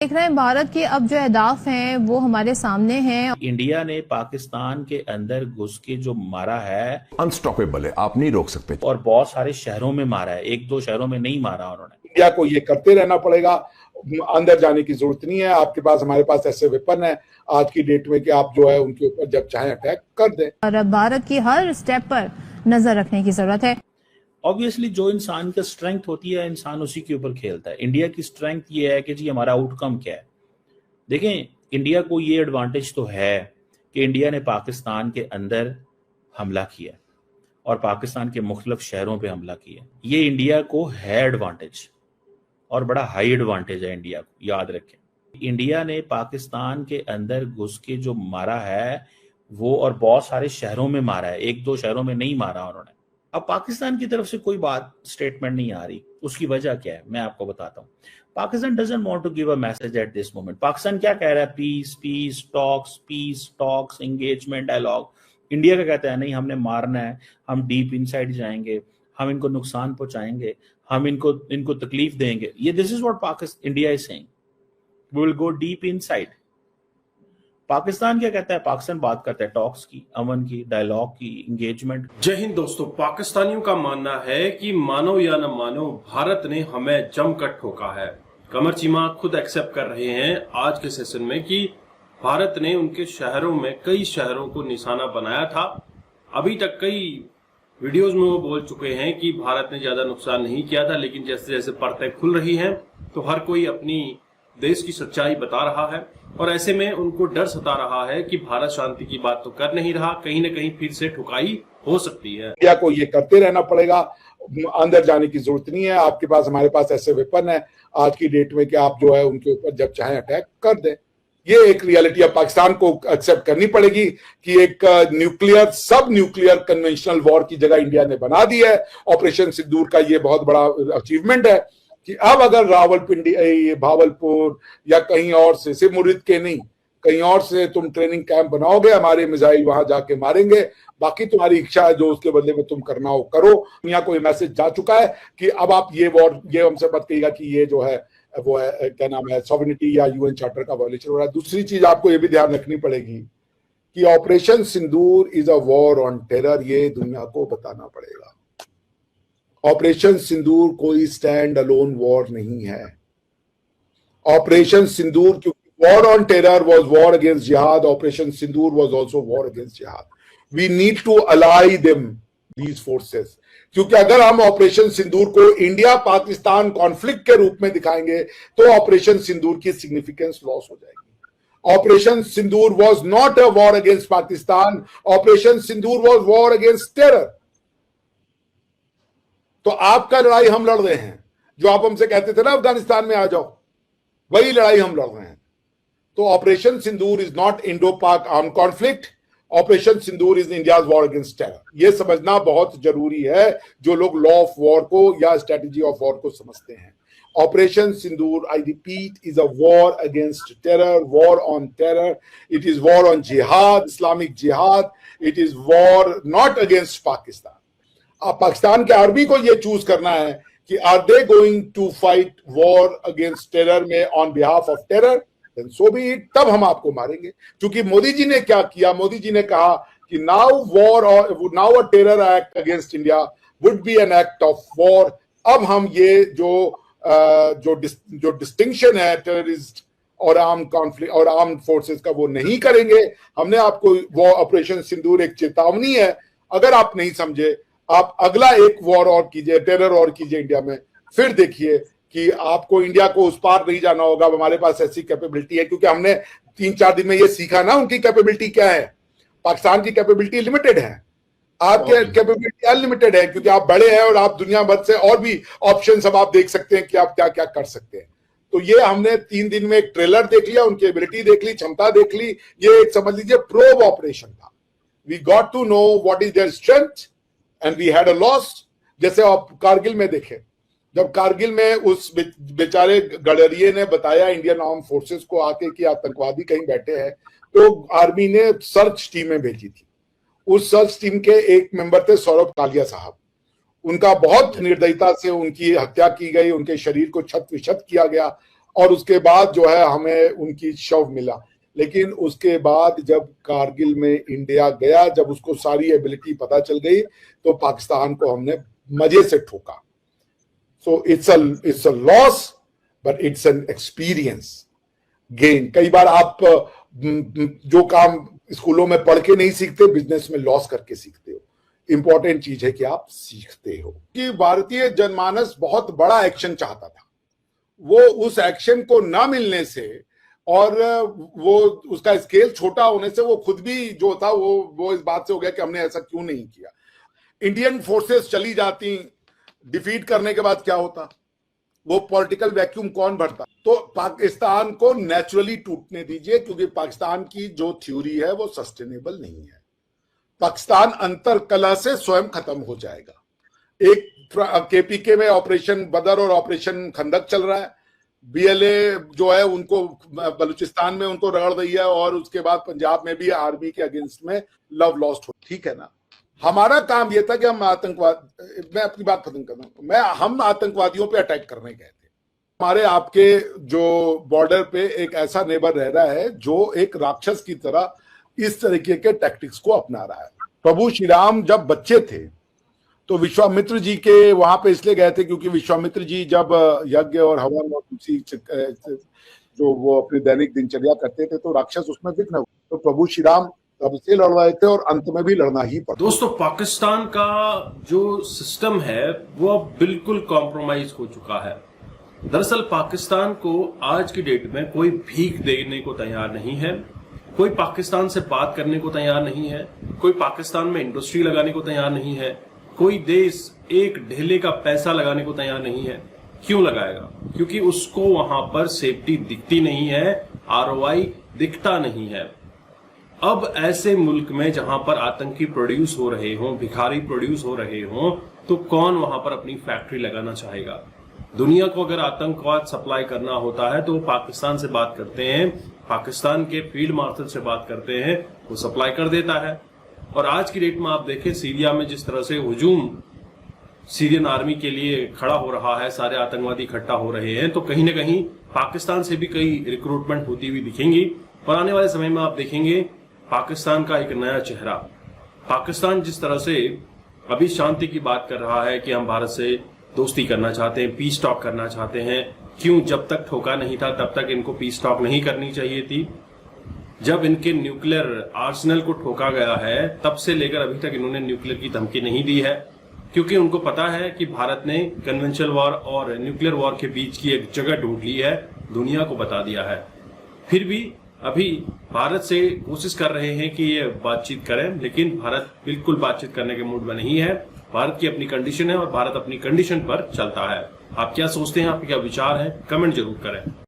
देख रहे हैं भारत के अब जो अहदाफ हैं वो हमारे सामने हैं। इंडिया ने पाकिस्तान के अंदर घुस के जो मारा है अनस्टॉपेबल है, आप नहीं रोक सकते। और बहुत सारे शहरों में मारा है, एक दो शहरों में नहीं मारा उन्होंने। इंडिया को ये करते रहना पड़ेगा, अंदर जाने की जरूरत नहीं है। आपके पास, हमारे पास ऐसे वेपन है आज की डेट में कि आप जो है उनके ऊपर जब चाहे अटैक कर दें। और अब भारत की हर स्टेप पर नजर रखने की जरूरत है। ऑब्वियसली जो इंसान का स्ट्रेंथ होती है, इंसान उसी के ऊपर खेलता है। इंडिया की स्ट्रेंथ ये है कि जी हमारा आउटकम क्या है। देखें, इंडिया को ये एडवांटेज तो है कि इंडिया ने पाकिस्तान के अंदर हमला किया और पाकिस्तान के मुख्तलिफ शहरों पे हमला किया। ये इंडिया को है एडवांटेज और बड़ा हाई एडवांटेज है इंडिया को, याद रखें। इंडिया ने पाकिस्तान के अंदर घुस के जो मारा है वो और बहुत सारे शहरों में मारा है, एक दो शहरों में नहीं मारा उन्होंने। अब पाकिस्तान की तरफ से कोई बात स्टेटमेंट नहीं आ रही, उसकी वजह क्या है मैं आपको बताता हूँ। Pakistan doesn't want to give a message at this moment. Pakistan क्या कह रहा है? Peace talks engagement dialogue. India का कहता है नहीं, हमने मारना है, हम डीप इनसाइड जाएंगे, हम इनको नुकसान पहुंचाएंगे, हम इनको तकलीफ देंगे। ये this is what Pakistan India is saying, we will go deep inside. Pakistan क्या कहता है? पाकिस्तान बात करता है टॉक्स की, अमन की, डायलॉग की, एंगेजमेंट। जय हिंद दोस्तों। पाकिस्तानियों का मानना है कि मानो या न मानो भारत ने हमें जमकर ठोका है। कमर चीमा खुद एक्सेप्ट कर रहे हैं आज के सेशन में कि भारत ने उनके शहरों में कई शहरों को निशाना बनाया था। अभी तक कई वीडियोस में वो बोल चुके हैं कि भारत ने ज्यादा नुकसान नहीं किया था, लेकिन जैसे जैसे परतें खुल रही हैं तो हर कोई अपनी देश की सच्चाई बता रहा है और ऐसे में उनको डर सता रहा है कि भारत शांति की बात तो कर नहीं रहा, कहीं न कहीं फिर से ठुकाई हो सकती है। इंडिया को ये करते रहना पड़ेगा, अंदर जाने की जरूरत नहीं है। आपके पास, हमारे पास ऐसे वेपन है आज की डेट में कि आप जो है उनके ऊपर जब चाहे अटैक कर दें। ये एक रियलिटी अब पाकिस्तान को एक्सेप्ट करनी पड़ेगी कि एक सब न्यूक्लियर कन्वेंशनल वॉर की जगह इंडिया ने बना दी है। ऑपरेशन सिंदूर का ये बहुत बड़ा अचीवमेंट है कि अब अगर रावलपिंडी, भावलपुर या कहीं और से मुरीद के नहीं, कहीं और से तुम ट्रेनिंग कैंप बनाओगे, हमारे मिसाइल वहां जाके मारेंगे, बाकी तुम्हारी इच्छा है जो उसके बदले में तुम करना हो करो। दुनिया को ये मैसेज जा चुका है कि अब आप ये वॉर, ये हमसे मत कहिएगा कि ये जो है वो है, क्या नाम है, सॉवरेनिटी या यूएन चार्टर का वायलेशन हो रहा है। दूसरी चीज आपको ये भी ध्यान रखनी पड़ेगी कि operation Sindoor is a war on terror. ये दुनिया को बताना पड़ेगा। ऑपरेशन सिंदूर कोई स्टैंड अलोन वॉर नहीं है। ऑपरेशन सिंदूर, क्योंकि war on terror was war against जिहाद, operation Sindoor was also war against जिहाद। We need to ally them, these forces. क्योंकि अगर हम ऑपरेशन सिंदूर को इंडिया पाकिस्तान कॉन्फ्लिक्ट के रूप में दिखाएंगे तो ऑपरेशन सिंदूर की सिग्निफिकेंस लॉस हो जाएगी। Operation Sindoor was not a war against Pakistan, operation Sindoor was war against terror. तो आपका लड़ाई हम लड़ रहे हैं, जो आप हमसे कहते थे ना अफगानिस्तान में आ जाओ, वही लड़ाई हम लड़ रहे हैं। तो operation Sindoor is not Indo Pak arm conflict, operation Sindoor is India's war against terror. यह समझना बहुत जरूरी है जो लोग लॉ ऑफ वॉर को या स्ट्रेटेजी ऑफ वॉर को समझते हैं। Operation Sindoor, I repeat, is a war against terror, war on terror. It is war on जिहाद, इस्लामिक जिहाद। It is war not against Pakistan. अब पाकिस्तान के आर्मी को यह चूज करना है कि are they going to fight war against terror में on behalf of terror, then so be it, तब हम आपको मारेंगे। क्योंकि मोदी जी ने क्या किया? मोदी जी ने कहा कि now a terror act against India would be an act of war. अब हम ये जो डिस्टिंक्शन है टेररिस्ट और आर्म कॉन्फ्लिक्ट और आर्म फोर्सेस का, वो नहीं करेंगे। हमने आपको वो ऑपरेशन सिंदूर एक चेतावनी है। अगर आप नहीं समझे, आप अगला एक वॉर और कीजिए, टेरर और कीजिए इंडिया में, फिर देखिए कि आपको इंडिया को उस पार नहीं जाना होगा। हमारे पास ऐसी कैपेबिलिटी है, क्योंकि हमने 3-4 दिन में ये सीखा ना उनकी कैपेबिलिटी क्या है। पाकिस्तान की कैपेबिलिटी लिमिटेड है, आपकी कैपेबिलिटी अनलिमिटेड है, क्योंकि आप बड़े हैं और आप दुनिया भर से और भी ऑप्शन अब आप देख सकते हैं कि आप क्या क्या कर सकते हैं। तो ये हमने 3 दिन में एक ट्रेलर देख लिया, उनकी एबिलिटी देख ली, क्षमता देख ली। ये एक समझ लीजिए प्रोब ऑपरेशन था। We got to know what is their strength and we had a loss. जैसे आप कारगिल में देखें, जब कारगिल में उस बेचारे गडरिये ने बताया इंडियन आर्म फोर्सेस को आके कि आतंकवादी कहीं बैठे हैं, तो आर्मी ने सर्च टीमें भेजी थी। उस सर्च टीम के एक मेंबर थे सौरभ कालिया साहब। उनका बहुत निर्दयता से उनकी हत्या की गई, उनके शरीर को छत विछत किया गया और उसके बाद जो है हमें उनकी शव मिला। लेकिन उसके बाद जब कारगिल में इंडिया गया, जब उसको सारी एबिलिटी पता चल गई, तो पाकिस्तान को हमने मजे से ठोका। So it's a loss but it's an experience gain. कई बार आप जो काम स्कूलों में पढ़ के नहीं सीखते, बिजनेस में लॉस करके सीखते हो। इंपॉर्टेंट चीज है कि आप सीखते हो। कि भारतीय जनमानस बहुत बड़ा एक्शन चाहता था, वो उस एक्शन को ना मिलने से और वो उसका स्केल छोटा होने से वो खुद भी जो था वो इस बात से हो गया कि हमने ऐसा क्यों नहीं किया। इंडियन फोर्सेस चली जाती, डिफीट करने के बाद क्या होता, वो पॉलिटिकल वैक्यूम कौन भरता। तो पाकिस्तान को नेचुरली टूटने दीजिए, क्योंकि पाकिस्तान की जो थ्योरी है वो सस्टेनेबल नहीं है। पाकिस्तान अंतरकलह से स्वयं खत्म हो जाएगा। एक केपीके में ऑपरेशन बदर और ऑपरेशन खंदक चल रहा है, बीएलए जो है उनको बलूचिस्तान में उनको रगड़ रही है, और उसके बाद पंजाब में भी आर्मी के अगेंस्ट में लव लॉस्ट हो। ठीक है ना, हमारा काम यह था कि हम मैं अपनी बात खत्म कर रहा हूं, हम आतंकवादियों पे अटैक करने गए थे। हमारे आपके जो बॉर्डर पे एक ऐसा नेबर रह रहा है जो एक राक्षस की तरह इस तरीके के टैक्टिक्स को अपना रहा है। प्रभु श्री राम जब बच्चे थे तो विश्वामित्र जी के वहां पे इसलिए गए थे क्योंकि विश्वामित्र जी जब यज्ञ और हवन और किसी जो वो अपनी दैनिक दिनचर्या करते थे तो राक्षस उसमें विघ्न हुए। तो प्रभु श्री राम तब से लड़ रहे थे और अंत में भी लड़ना ही पड़ा। दोस्तों, पाकिस्तान का जो सिस्टम है वो अब बिल्कुल कॉम्प्रोमाइज हो चुका है। दरअसल पाकिस्तान को आज की डेट में कोई भीख देने को तैयार नहीं है, कोई पाकिस्तान से बात करने को तैयार नहीं है, कोई पाकिस्तान में इंडस्ट्री लगाने को तैयार नहीं है, कोई देश एक ढेले का पैसा लगाने को तैयार नहीं है। क्यों लगाएगा? क्योंकि उसको वहां पर सेफ्टी दिखती नहीं है, आरओआई दिखता नहीं है। अब ऐसे मुल्क में जहां पर आतंकी प्रोड्यूस हो रहे हों, भिखारी प्रोड्यूस हो रहे हों, तो कौन वहां पर अपनी फैक्ट्री लगाना चाहेगा? दुनिया को अगर आतंकवाद सप्लाई करना होता है तो वो पाकिस्तान से बात करते हैं, पाकिस्तान के फील्ड मार्शल से बात करते हैं, वो सप्लाई कर देता है। और आज की डेट में आप देखें सीरिया में जिस तरह से हुजूम सीरियन आर्मी के लिए खड़ा हो रहा है, सारे आतंकवादी इकट्ठा हो रहे हैं, तो कहीं ना कहीं पाकिस्तान से भी कई रिक्रूटमेंट होती हुई दिखेंगी। और आने वाले समय में आप देखेंगे पाकिस्तान का एक नया चेहरा। पाकिस्तान जिस तरह से अभी शांति की बात कर रहा है कि हम भारत से दोस्ती करना चाहते हैं, पीस टॉक करना चाहते हैं, क्यों जब तक ठोका नहीं था तब तक इनको पीस टॉक नहीं करनी चाहिए थी? जब इनके न्यूक्लियर आर्सेनल को ठोका गया है तब से लेकर अभी तक इन्होंने न्यूक्लियर की धमकी नहीं दी है, क्योंकि उनको पता है कि भारत ने कन्वेंशनल वॉर और न्यूक्लियर वॉर के बीच की एक जगह ढूंढ ली है, दुनिया को बता दिया है। फिर भी अभी भारत से कोशिश कर रहे हैं कि ये बातचीत करें, लेकिन भारत बिल्कुल बातचीत करने के मूड में नहीं है। भारत की अपनी कंडीशन है और भारत अपनी कंडीशन पर चलता है। आप क्या सोचते हैं, आपके क्या विचार हैं, कमेंट जरूर करें।